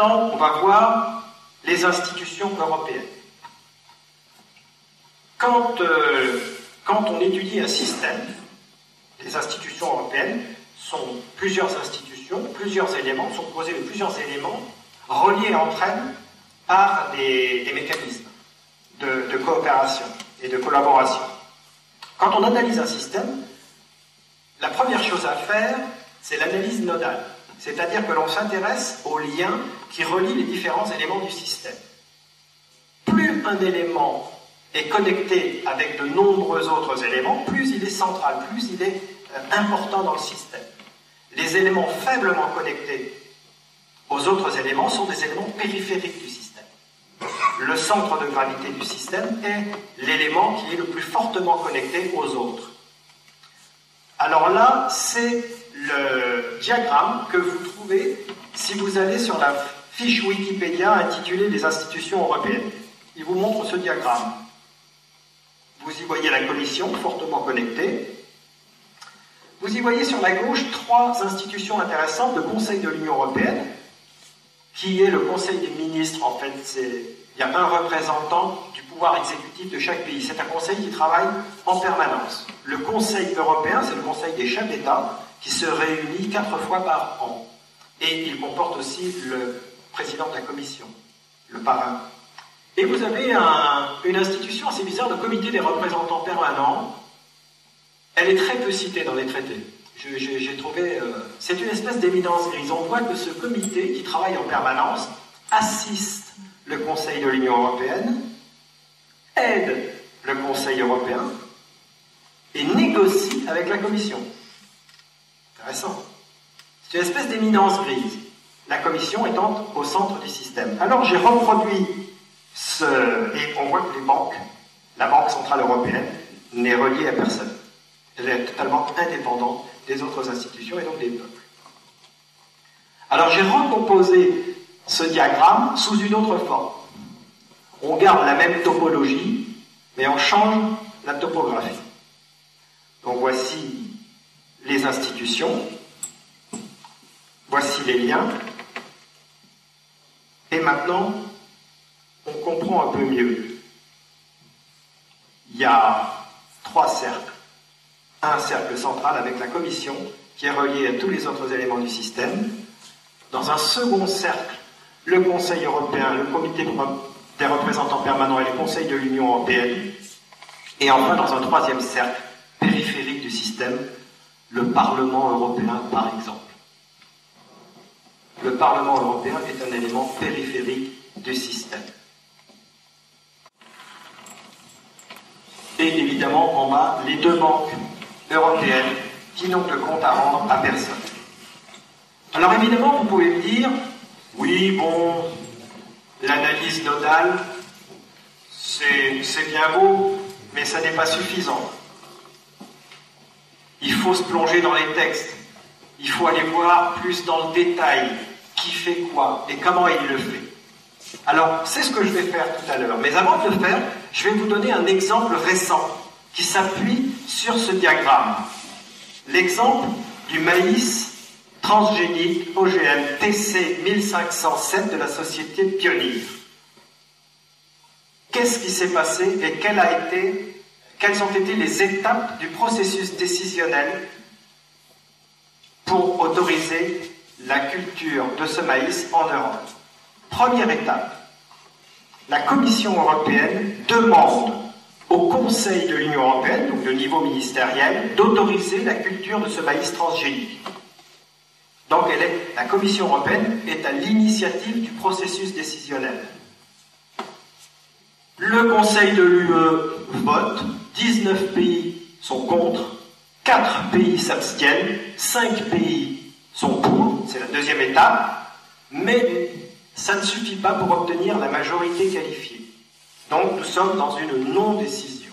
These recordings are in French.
maintenant, on va voir les institutions européennes. Quand on étudie un système, les institutions européennes sont plusieurs institutions, plusieurs éléments, sont composés de plusieurs éléments reliés entre elles par des mécanismes de coopération et de collaboration. Quand on analyse un système, la première chose à faire, c'est l'analyse nodale. C'est-à-dire que l'on s'intéresse aux liens qui relient les différents éléments du système. Plus un élément est connecté avec de nombreux autres éléments, plus il est central, plus il est important dans le système. Les éléments faiblement connectés aux autres éléments sont des éléments périphériques du système. Le centre de gravité du système est l'élément qui est le plus fortement connecté aux autres. Alors là, c'est le diagramme que vous trouvez si vous allez sur la fiche Wikipédia intitulée « Les institutions européennes ». Il vous montre ce diagramme. Vous y voyez la Commission, fortement connectée. Vous y voyez sur la gauche 3 institutions intéressantes. Le Conseil de l'Union européenne, qui est le Conseil des ministres. En fait, il y a un représentant du pouvoir exécutif de chaque pays. C'est un conseil qui travaille en permanence. Le Conseil européen, c'est le Conseil des chefs d'État, qui se réunit 4 fois par an. Et il comporte aussi le président de la Commission, le parrain. Et vous avez une institution assez bizarre, le Comité des représentants permanents. Elle est très peu citée dans les traités. J'ai trouvé... c'est une espèce d'éminence grise. On voit que ce comité, qui travaille en permanence, assiste le Conseil de l'Union européenne, aide le Conseil européen et négocie avec la Commission. Intéressant. C'est une espèce d'éminence grise. La Commission étant au centre du système. Alors j'ai reproduit et on voit que la Banque Centrale Européenne n'est reliée à personne. Elle est totalement indépendante des autres institutions et donc des peuples. Alors j'ai recomposé ce diagramme sous une autre forme. On garde la même topologie, mais on change la topographie. Donc voici les institutions, voici les liens, et maintenant on comprend un peu mieux. Il y a 3 cercles. Un cercle central avec la Commission, qui est relié à tous les autres éléments du système. Dans un second cercle, le Conseil européen, le Comité des représentants permanents et le Conseil de l'Union européenne. Et enfin, dans un 3e cercle, périphérique du système, le Parlement européen, par exemple. Le Parlement européen est un élément périphérique du système. Et évidemment, en bas, les 2 banques européennes qui n'ont de compte à rendre à personne. Alors évidemment, vous pouvez me dire, oui, bon, l'analyse nodale, c'est bien beau, mais ça n'est pas suffisant. Il faut se plonger dans les textes. Il faut aller voir plus dans le détail qui fait quoi et comment il le fait. Alors, c'est ce que je vais faire tout à l'heure. Mais avant de le faire, je vais vous donner un exemple récent qui s'appuie sur ce diagramme. L'exemple du maïs transgénique OGM TC 1507 de la société Pioneer. Qu'est-ce qui s'est passé et quelles ont été les étapes du processus décisionnel pour autoriser la culture de ce maïs en Europe? Première étape, la Commission européenne demande au Conseil de l'Union européenne, donc de niveau ministériel, d'autoriser la culture de ce maïs transgénique. Donc la Commission européenne est à l'initiative du processus décisionnel. Le Conseil de l'UE vote, 19 pays sont contre, 4 pays s'abstiennent, 5 pays sont pour, c'est la 2e étape, mais ça ne suffit pas pour obtenir la majorité qualifiée. Donc nous sommes dans une non-décision.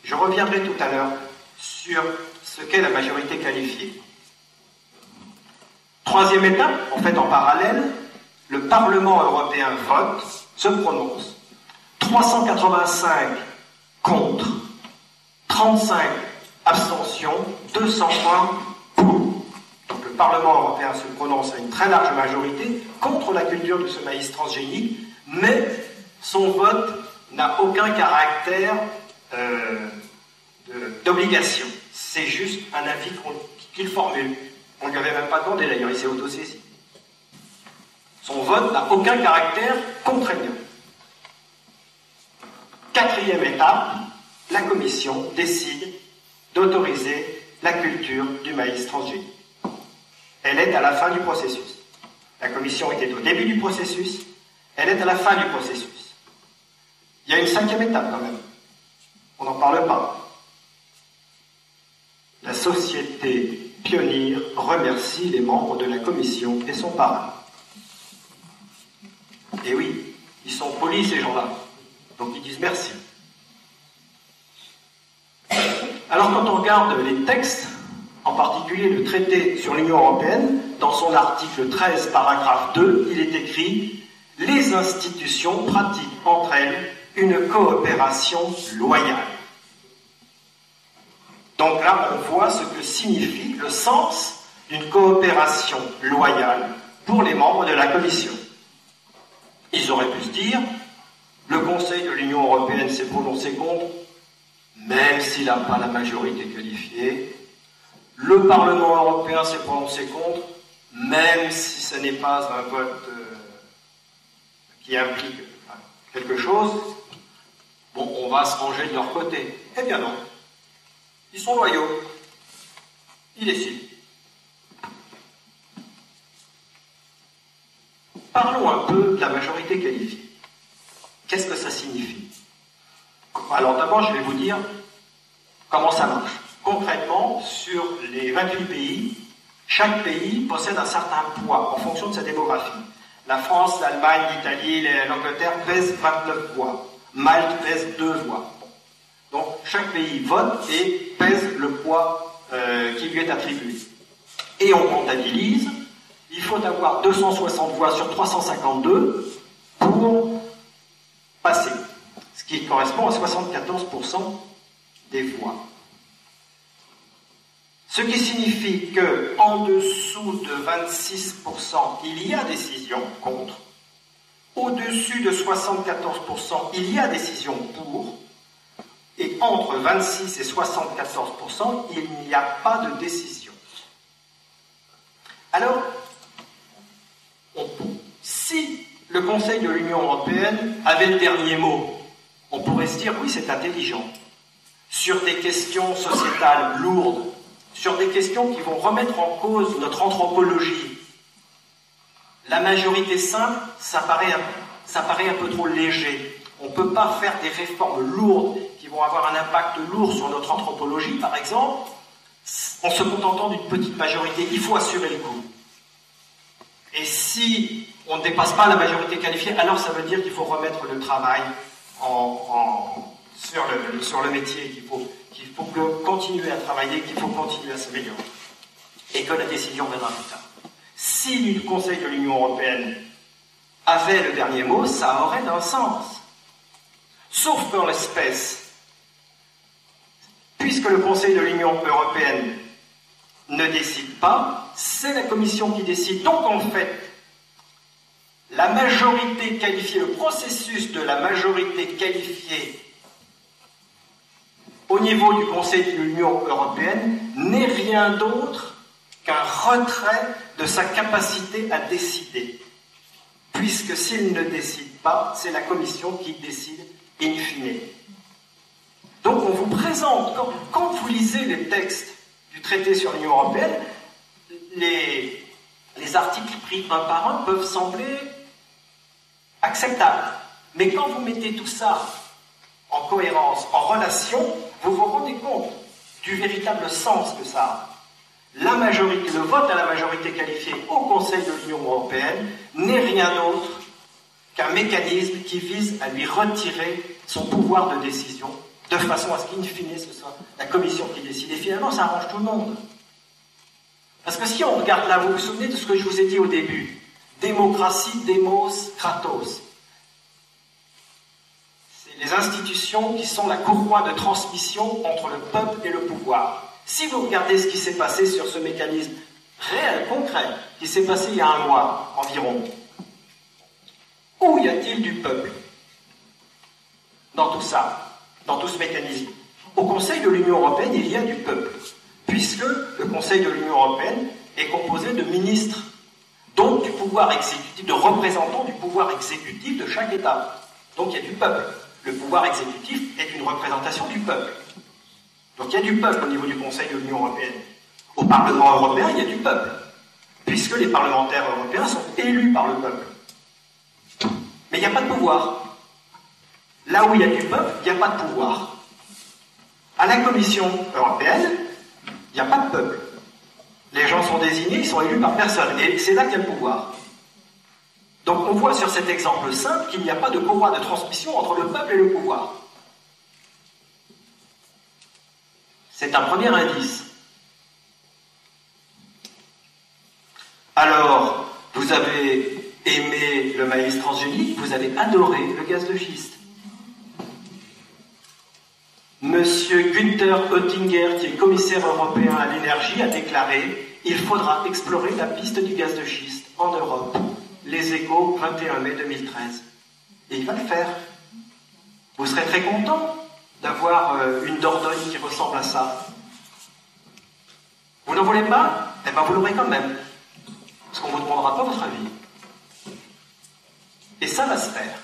Je reviendrai tout à l'heure sur ce qu'est la majorité qualifiée. 3e étape, en fait en parallèle, le Parlement européen vote, se prononce. 385 contre, 35 abstentions, 200 points pour. Donc le Parlement européen se prononce à une très large majorité contre la culture de ce maïs transgénique, mais son vote n'a aucun caractère d'obligation. C'est juste un avis qu'il formule. On ne lui avait même pas demandé d'ailleurs, il s'est autosaisi. Son vote n'a aucun caractère contraignant. Quatrième étape, la Commission décide d'autoriser la culture du maïs transgénique. Elle est à la fin du processus. La Commission était au début du processus, elle est à la fin du processus. Il y a une cinquième étape quand même. On n'en parle pas. La société Pionnier remercie les membres de la Commission et son parrain. Et oui, ils sont polis ces gens-là. Donc ils disent merci. Alors quand on regarde les textes, en particulier le traité sur l'Union européenne, dans son article 13, paragraphe 2, il est écrit « Les institutions pratiquent entre elles une coopération loyale ». Donc là, on voit ce que signifie le sens d'une coopération loyale pour les membres de la Commission. Ils auraient pu se dire, le Conseil de l'Union européenne s'est prononcé contre, même s'il n'a pas la majorité qualifiée. Le Parlement européen s'est prononcé contre, même si ce n'est pas un vote qui implique quelque chose. Bon, on va se ranger de leur côté. Eh bien non. Ils sont loyaux. Ils décident. Parlons un peu de la majorité qualifiée. Qu'est-ce que ça signifie? Alors d'abord, je vais vous dire comment ça marche. Concrètement, sur les 28 pays, chaque pays possède un certain poids en fonction de sa démographie. La France, l'Allemagne, l'Italie, l'Angleterre pèsent 29 voix. Malte pèse 2 voix. Donc chaque pays vote et pèse le poids qui lui est attribué. Et on comptabilise. Il faut avoir 260 voix sur 352 pour passer, ce qui correspond à 74% des voix. Ce qui signifie qu'en dessous de 26%, il y a décision contre, au-dessus de 74%, il y a décision pour, et entre 26 et 74%, il n'y a pas de décision. Alors, si le Conseil de l'Union européenne avait le dernier mot, on pourrait se dire, oui, c'est intelligent. Sur des questions sociétales lourdes, sur des questions qui vont remettre en cause notre anthropologie, la majorité simple, ça paraît un peu trop léger. On ne peut pas faire des réformes lourdes qui vont avoir un impact lourd sur notre anthropologie, par exemple, en se contentant d'une petite majorité. Il faut assurer le coup. Et si on ne dépasse pas la majorité qualifiée, alors ça veut dire qu'il faut remettre le travail sur le métier, qu'il faut continuer à travailler, qu'il faut continuer à s'améliorer. Et que la décision viendra plus tard. Si le Conseil de l'Union européenne avait le dernier mot, ça aurait un sens. Sauf qu'en l'espèce, puisque le Conseil de l'Union européenne ne décide pas, c'est la Commission qui décide. Donc en fait, la majorité qualifiée, le processus de la majorité qualifiée au niveau du Conseil de l'Union européenne n'est rien d'autre qu'un retrait de sa capacité à décider. Puisque s'il ne décide pas, c'est la Commission qui décide in fine. Donc on vous présente, quand vous lisez les textes du traité sur l'Union européenne, les articles pris un par un peuvent sembler acceptables. Mais quand vous mettez tout ça en cohérence, en relation, vous vous rendez compte du véritable sens que ça a. La majorité, le vote à la majorité qualifiée au Conseil de l'Union européenne n'est rien d'autre qu'un mécanisme qui vise à lui retirer son pouvoir de décision, de façon à ce qu'in fine, ce soit la Commission qui décide. Et finalement, ça arrange tout le monde. Parce que si on regarde là, vous vous souvenez de ce que je vous ai dit au début. Démocratie, démos, kratos. C'est les institutions qui sont la courroie de transmission entre le peuple et le pouvoir. Si vous regardez ce qui s'est passé sur ce mécanisme réel, concret, qui s'est passé il y a un mois environ. Où y a-t-il du peuple dans tout ça, dans tout ce mécanisme? Au Conseil de l'Union européenne, il y a du peuple, puisque le Conseil de l'Union européenne est composé de ministres, donc du pouvoir exécutif, de représentants du pouvoir exécutif de chaque État. Donc il y a du peuple. Le pouvoir exécutif est une représentation du peuple. Donc il y a du peuple au niveau du Conseil de l'Union européenne. Au Parlement européen, il y a du peuple, puisque les parlementaires européens sont élus par le peuple. Mais il n'y a pas de pouvoir. Là où il y a du peuple, il n'y a pas de pouvoir. À la Commission européenne, il n'y a pas de peuple. Les gens sont désignés, ils sont élus par personne. Et c'est là qu'il y a le pouvoir. Donc on voit sur cet exemple simple qu'il n'y a pas de courroie de transmission entre le peuple et le pouvoir. C'est un premier indice. Alors, vous avez aimé le maïs transgénique, vous avez adoré le gaz de schiste. Monsieur Günther Oettinger, qui est commissaire européen à l'énergie, a déclaré « Il faudra explorer la piste du gaz de schiste en Europe. » Les Échos, 21 mai 2013. Et il va le faire. Vous serez très content d'avoir une Dordogne qui ressemble à ça. Vous n'en voulez pas? Eh bien, vous l'aurez quand même. Parce qu'on ne vous demandera pas votre avis. Et ça va se faire.